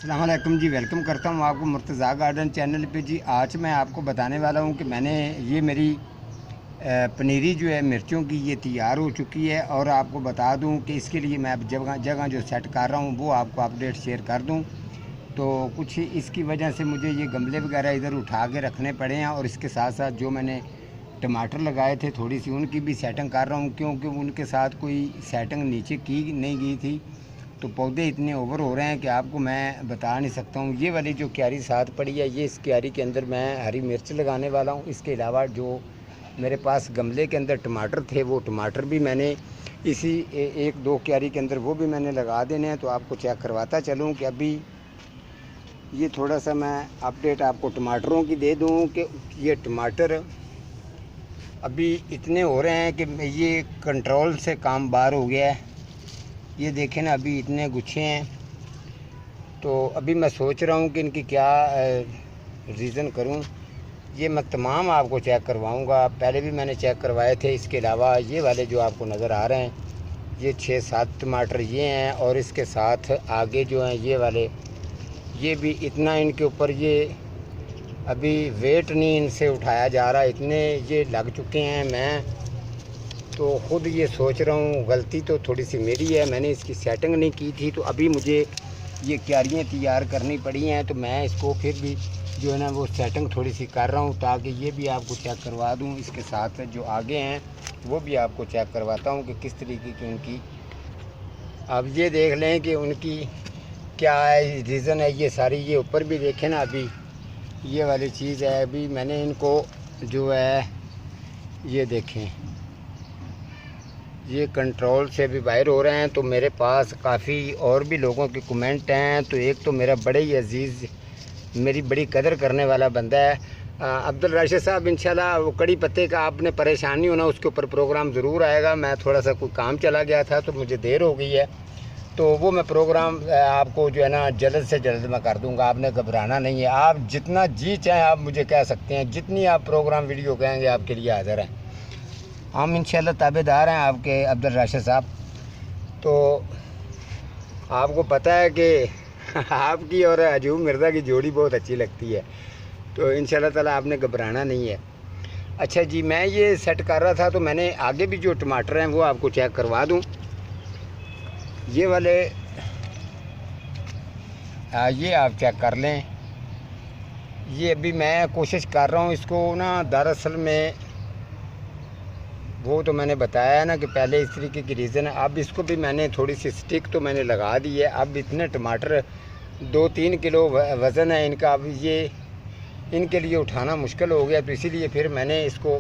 अस्सलाम वालेकुम जी। वेलकम करता हूँ आपको मुर्तज़ा गार्डन चैनल पे जी। आज मैं आपको बताने वाला हूँ कि मैंने ये मेरी पनीरी जो है मिर्चों की ये तैयार हो चुकी है। और आपको बता दूँ कि इसके लिए मैं अब जगह जगह जो सेट कर रहा हूँ वो आपको अपडेट शेयर कर दूँ। तो कुछ इसकी वजह से मुझे ये गमले वगैरह इधर उठा के रखने पड़े हैं। और इसके साथ साथ जो मैंने टमाटर लगाए थे थोड़ी सी उनकी भी सेटिंग कर रहा हूँ, क्योंकि उनके साथ कोई सेटिंग नीचे की नहीं गई थी। तो पौधे इतने ओवर हो रहे हैं कि आपको मैं बता नहीं सकता हूँ। ये वाली जो क्यारी साथ पड़ी है, ये इस क्यारी के अंदर मैं हरी मिर्च लगाने वाला हूँ। इसके अलावा जो मेरे पास गमले के अंदर टमाटर थे वो टमाटर भी मैंने इसी एक दो क्यारी के अंदर वो भी मैंने लगा देने हैं। तो आपको चेक करवाता चलूँ कि अभी ये थोड़ा सा मैं अपडेट आपको टमाटरों की दे दूँ कि ये टमाटर अभी इतने हो रहे हैं कि ये कंट्रोल से काम बाहर हो गया है। ये देखें ना, अभी इतने गुच्छे हैं। तो अभी मैं सोच रहा हूँ कि इनकी क्या रीज़न करूँ। ये मैं तमाम आपको चेक करवाऊँगा। पहले भी मैंने चेक करवाए थे। इसके अलावा ये वाले जो आपको नज़र आ रहे हैं, ये 6-7 टमाटर ये हैं। और इसके साथ आगे जो हैं ये वाले, ये भी इतना इनके ऊपर ये अभी वेट नहीं इनसे उठाया जा रहा, इतने ये लग चुके हैं। मैं तो ख़ुद ये सोच रहा हूँ गलती तो थोड़ी सी मेरी है, मैंने इसकी सेटिंग नहीं की थी। तो अभी मुझे ये क्यारियाँ तैयार करनी पड़ी हैं। तो मैं इसको फिर भी जो है ना वो सेटिंग थोड़ी सी कर रहा हूँ, ताकि ये भी आपको चेक करवा दूँ। इसके साथ जो आगे हैं वो भी आपको चेक करवाता हूँ कि किस तरीके की उनकी, अब ये देख लें कि उनकी क्या है रीज़न है। ये सारी ये ऊपर भी देखें ना, अभी ये वाली चीज़ है। अभी मैंने इनको जो है ये देखें, ये कंट्रोल से भी बाहर हो रहे हैं। तो मेरे पास काफ़ी और भी लोगों के कमेंट हैं। तो एक तो मेरा बड़े ही अजीज़, मेरी बड़ी कदर करने वाला बंदा है अब्दुल राशिद साहब। इंशाल्लाह वो कड़ी पत्ते का आपने परेशानी होना, उसके ऊपर प्रोग्राम ज़रूर आएगा। मैं थोड़ा सा कोई काम चला गया था तो मुझे देर हो गई है। तो वो मैं प्रोग्राम आपको जो है ना जल्द से जल्द मैं कर दूंगा। आपने घबराना नहीं है। आप जितना जी चाहें आप मुझे कह सकते हैं, जितनी आप प्रोग्राम वीडियो कहेंगे आपके लिए हाज़िर हैं। हम इंशाल्लाह ताबेदार हैं आपके अब्दुल राशिद साहब। तो आपको पता है कि आपकी और अजूब मिर्ज़ा की जोड़ी बहुत अच्छी लगती है। तो इंशाल्लाह ताला आपने घबराना नहीं है। अच्छा जी, मैं ये सेट कर रहा था तो मैंने आगे भी जो टमाटर हैं वो आपको चेक करवा दूं। ये वाले ये आप चेक कर लें। ये अभी मैं कोशिश कर रहा हूँ इसको ना, दरअसल में वो तो मैंने बताया है ना कि पहले इस तरीके की रीज़न है। अब इसको भी मैंने थोड़ी सी स्टिक तो मैंने लगा दी है। अब इतने टमाटर 2-3 किलो वज़न है इनका। अब ये इनके लिए उठाना मुश्किल हो गया, तो इसीलिए फिर मैंने इसको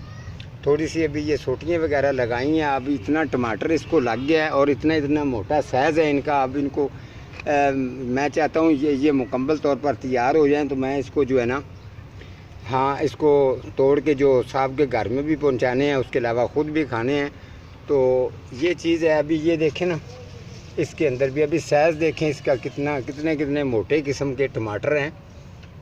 थोड़ी सी अभी ये सोटियाँ वगैरह लगाई हैं। अब इतना टमाटर इसको लग गया है और इतना इतना मोटा साइज़ है इनका। अब इनको मैं चाहता हूँ ये मुकम्मल तौर पर तैयार हो जाएँ। तो मैं इसको जो है ना, हाँ, इसको तोड़ के जो साहब के घर में भी पहुंचाने हैं, उसके अलावा ख़ुद भी खाने हैं। तो ये चीज़ है। अभी ये देखें ना, इसके अंदर भी अभी साइज़ देखें इसका, कितने मोटे किस्म के टमाटर हैं।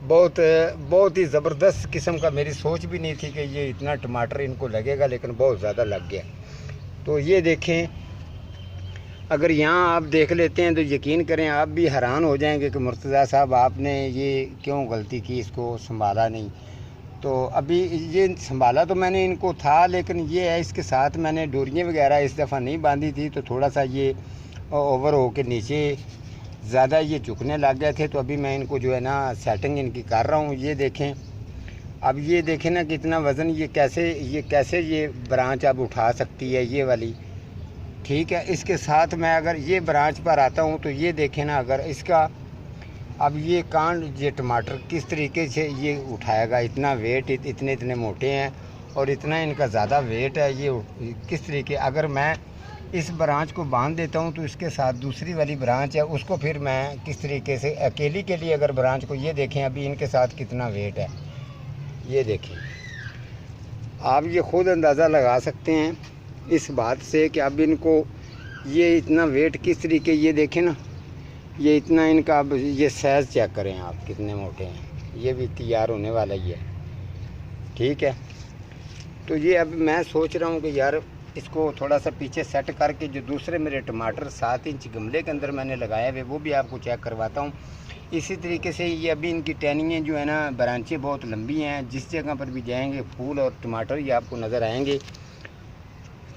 बहुत ही ज़बरदस्त किस्म का। मेरी सोच भी नहीं थी कि ये इतना टमाटर इनको लगेगा, लेकिन बहुत ज़्यादा लग गया। तो ये देखें, अगर यहाँ आप देख लेते हैं तो यकीन करें आप भी हैरान हो जाएंगे कि मुर्तज़ा साहब आपने ये क्यों गलती की, इसको संभाला नहीं। तो अभी ये संभाला तो मैंने इनको था, लेकिन ये है इसके साथ मैंने डोरियाँ वगैरह इस दफ़ा नहीं बांधी थी। तो थोड़ा सा ये ओवर हो के नीचे ज़्यादा ये झुकने लग गए थे। तो अभी मैं इनको जो है ना सेटिंग इनकी कर रहा हूँ। ये देखें, अब ये देखें ना कितना वज़न, ये कैसे ये ब्रांच अब उठा सकती है ये वाली, ठीक है। इसके साथ मैं अगर ये ब्रांच पर आता हूँ तो ये देखें ना, अगर इसका अब ये कांड, ये टमाटर किस तरीके से ये उठाएगा। इतना वेट, इतने मोटे हैं और इतना इनका ज़्यादा वेट है। ये किस तरीके, अगर मैं इस ब्रांच को बांध देता हूँ तो इसके साथ दूसरी वाली ब्रांच है उसको फिर मैं किस तरीके से अकेली के लिए अगर ब्रांच को, ये देखें अभी इनके साथ कितना वेट है। ये देखें, आप ये ख़ुद अंदाज़ा लगा सकते हैं इस बात से कि अब इनको ये इतना वेट किस तरीके, ये देखें ना, ये इतना इनका, अब ये साइज़ चेक करें आप कितने मोटे हैं। ये भी तैयार होने वाला ही है, ठीक है। तो ये अब मैं सोच रहा हूँ कि यार इसको थोड़ा सा पीछे सेट करके जो दूसरे मेरे टमाटर 7 इंच गमले के अंदर मैंने लगाए हुए वो भी आपको चेक करवाता हूँ। इसी तरीके से ये अभी इनकी टहनियाँ जो है ना, ब्रांचें बहुत लंबी हैं। जिस जगह पर भी जाएंगे फूल और टमाटर ही आपको नज़र आएंगे।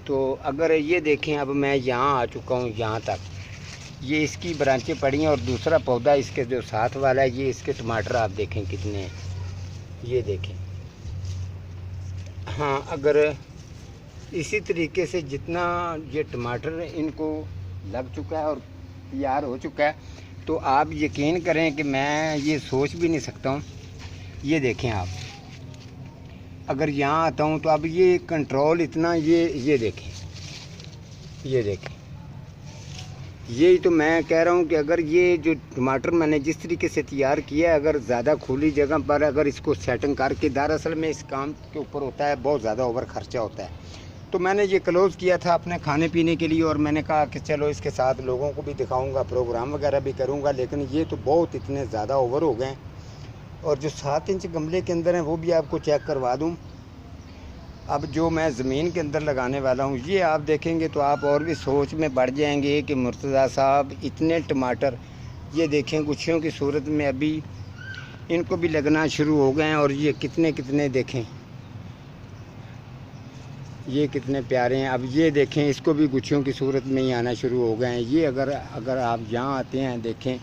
तो अगर ये देखें, अब मैं यहाँ आ चुका हूँ, यहाँ तक ये इसकी ब्रांचें पड़ी हैं और दूसरा पौधा इसके जो साथ वाला है, ये इसके टमाटर आप देखें कितने हैं, ये देखें। हाँ, अगर इसी तरीके से जितना ये टमाटर इनको लग चुका है और तैयार हो चुका है, तो आप यकीन करें कि मैं ये सोच भी नहीं सकता हूँ। ये देखें आप, अगर यहाँ आता हूँ तो अब ये कंट्रोल इतना, ये देखें, ये देखें। यही तो मैं कह रहा हूँ कि अगर ये जो टमाटर मैंने जिस तरीके से तैयार किया है, अगर ज़्यादा खुली जगह पर अगर इसको सेटिंग करके, दरअसल में इस काम के ऊपर होता है बहुत ज़्यादा ओवर खर्चा होता है। तो मैंने ये क्लोज़ किया था अपने खाने पीने के लिए, और मैंने कहा कि चलो इसके साथ लोगों को भी दिखाऊंगा, प्रोग्राम वगैरह भी करूंगा, लेकिन ये तो बहुत इतने ज़्यादा ओवर हो गए। और जो 7 इंच गमले के अंदर हैं वो भी आपको चेक करवा दूं। अब जो मैं ज़मीन के अंदर लगाने वाला हूँ, ये आप देखेंगे तो आप और भी सोच में बढ़ जाएंगे कि मुर्तज़ा साहब इतने टमाटर, ये देखें गुच्छियों की सूरत में अभी इनको भी लगना शुरू हो गए हैं। और ये कितने कितने देखें, ये कितने प्यारे हैं। अब ये देखें, इसको भी गुच्छियों की सूरत में ही आना शुरू हो गए हैं। ये अगर आप यहाँ आते हैं देखें,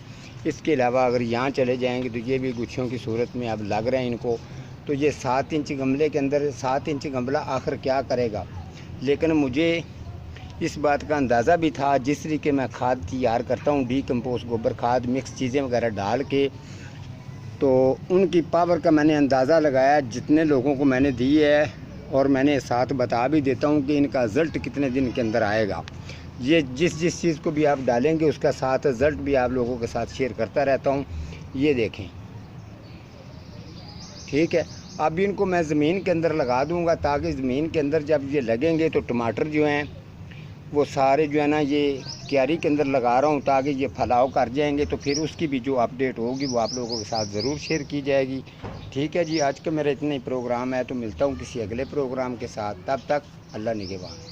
इसके अलावा अगर यहाँ चले जाएंगे तो ये भी गुच्छियों की सूरत में अब लग रहे हैं इनको। तो ये 7 इंच गमले के अंदर 7 इंच गमला आखिर क्या करेगा। लेकिन मुझे इस बात का अंदाज़ा भी था, जिस तरीके मैं खाद तैयार करता हूँ, डीकम्पोस्ट गोबर खाद मिक्स चीज़ें वगैरह डाल के, तो उनकी पावर का मैंने अंदाज़ा लगाया जितने लोगों को मैंने दी है। और मैंने साथ बता भी देता हूँ कि इनका रिज़ल्ट कितने दिन के अंदर आएगा। ये जिस चीज़ को भी आप डालेंगे उसका साथ रिज़ल्ट भी आप लोगों के साथ शेयर करता रहता हूँ। ये देखें, ठीक है। अब इनको मैं ज़मीन के अंदर लगा दूँगा, ताकि ज़मीन के अंदर जब ये लगेंगे तो टमाटर जो हैं वो सारे जो है ना, ये क्यारी के अंदर लगा रहा हूँ ताकि ये फैलाव कर जाएंगे। तो फिर उसकी भी जो अपडेट होगी वो आप लोगों के साथ ज़रूर शेयर की जाएगी। ठीक है जी, आज का मेरा इतना ही प्रोग्राम है, तो मिलता हूँ किसी अगले प्रोग्राम के साथ। तब तक अल्लाह निगहबान।